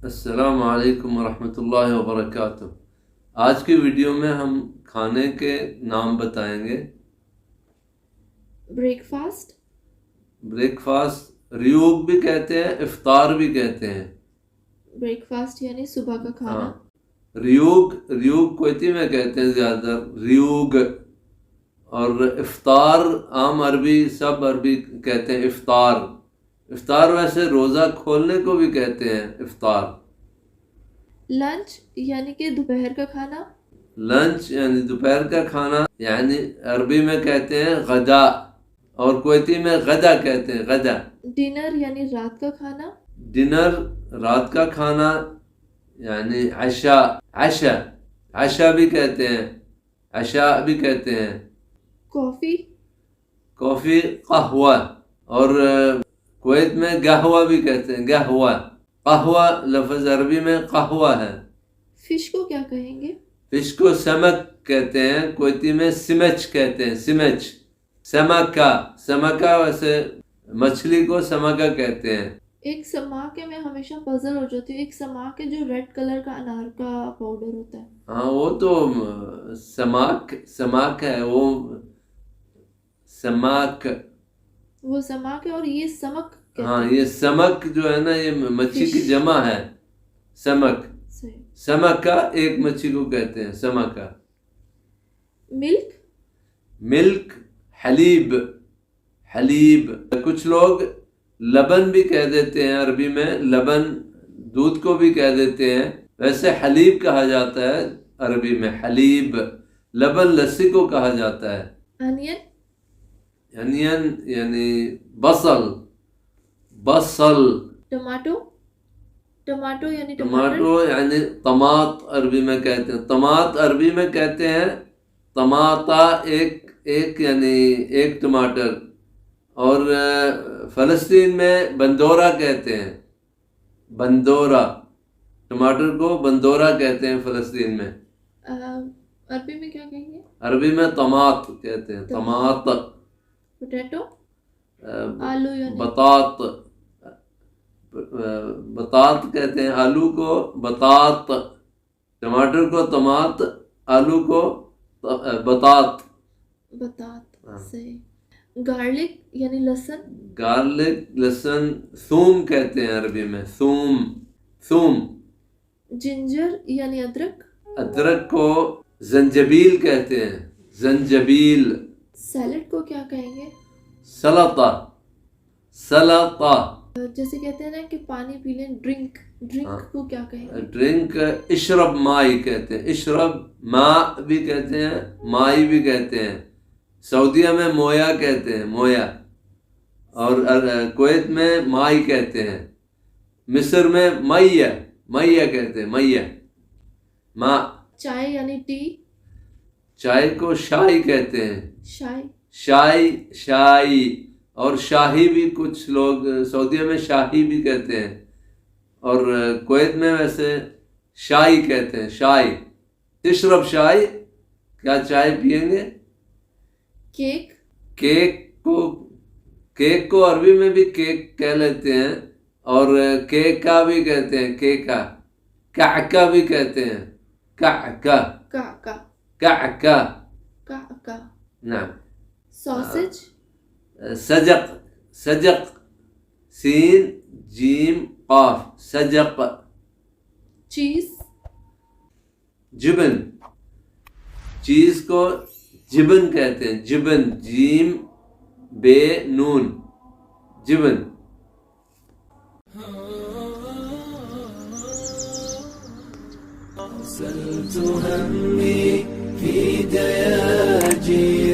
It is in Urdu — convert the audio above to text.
السلام علیکم ورحمۃ اللہ وبرکاتہ۔ آج کی ویڈیو میں ہم کھانے کے نام بتائیں گے۔ بریک فاسٹ، بریک فاسٹ ریوگ بھی کہتے ہیں، افطار بھی کہتے ہیں۔ بریک فاسٹ یعنی صبح کا کھانا۔ ریوگ کویتی میں کہتے ہیں زیادہ ریوگ، اور افطار عام عربی سب عربی کہتے ہیں افطار۔ افطار ویسے روزہ کھولنے کو بھی کہتے ہیں افطار۔ لنچ یعنی کہ دوپہر کا کھانا۔ لنچ یعنی دوپہر کا کھانا، یعنی عربی میں کہتے ہیں غدا، اور کویتی میں غدا کہتے ہیں، غدا۔ ڈنر یعنی رات کا کھانا۔ ڈنر رات کا کھانا یعنی عشاء، عشاء بھی کہتے ہیں، عشاء بھی کہتے ہیں۔ کافی قہوہ، اور کویت میں قہوہ بھی کہتے ہیں، قہوہ لفظ عربی میں قہوہ ہے۔ فش کو کیا کہیں گے؟ فش کو سمک کہتے ہیں، کویتی میں سمچ کہتے ہیں، سمچ۔ سمکا ویسے مچھلی کو سمکا کہتے ہیں۔ ایک سماک ہے، میں ہمیشہ پزل ہو جاتی ہوں، ایک سماک ہے جو ریڈ کلر کا انار کا پاؤڈر ہوتا ہے۔ ہاں وہ تو سماک ہے، وہ سماک ہے، اور یہ سمک کہتے ہیں۔ ہاں یہ سمک جو ہے نا، یہ مچھلی کی جمع ہے، سمک۔ سمکا ایک مچھلی کو کہتے ہیں، سمکا۔ ملک حلیب، کچھ لوگ لبن بھی کہہ دیتے ہیں، عربی میں لبن دودھ کو بھی کہہ دیتے ہیں، ویسے حلیب کہا جاتا ہے عربی میں، حلیب۔ لبن لسی کو کہا جاتا ہے۔ انین یعنی بصل۔ ٹماٹو یعنی طماط عربی میں کہتے ہیں، طماط عربی میں کہتے ہیں طماطا، ایک یعنی ایک ٹماٹر، اور فلسطین میں بندورا کہتے ہیں، بندورا، ٹماٹر کو بندورا کہتے ہیں فلسطین میں۔ عربی میں کیا کہیں گے؟ عربی میں طماط کہتے ہیں، طماط۔ پوٹیٹو، آلو یعنی بطاط کہتے ہیں، آلو کو بطاط، ٹماٹر کو طماط، آلو کو بطاط۔ صحیح۔ گارلک یعنی لہسن، ثوم کہتے ہیں عربی میں، ثوم۔ جنجر یعنی ادرک کو زنجبیل کہتے ہیں، زنجبیل۔ سیلڈ کو کیا کہیں گے؟ سلطہ۔ جیسے کہتے ہیں نا کہ پانی پی لیں، ڈرنک کو کیا کہیں گے؟ ڈرنک اشرب مائی کہتے ہیں، اشرب ماء بھی کہتے ہیں، مائی بھی کہتے ہیں۔ سعودیہ میں مویا کہتے ہیں، مویا، اور کویت میں مائی کہتے ہیں۔ مصر میں میہ کہتے ہیں، میہ، ماء۔ چائے یعنی ٹی۔ چائے کو شائی کہتے ہیں، شائی، اور شاہی بھی کچھ لوگ سعودیہ میں شاہی بھی کہتے ہیں، اور کویت میں ویسے شائی کہتے ہیں، شائی۔ تشرب شائی، کیا چائے پیئیں گے؟ کیک کو عربی میں بھی کیک کہہ لیتے ہیں، اور کیکا بھی کہتے ہیں، کعکا بھی کہتے ہیں، کعکا۔ نعم۔ سجق، سین جیم قاف، سجق۔ جبن، چیز کو جبن کہتے ہیں، جبن، جیم بے نون، جبن۔ أرسلت همي في دياجي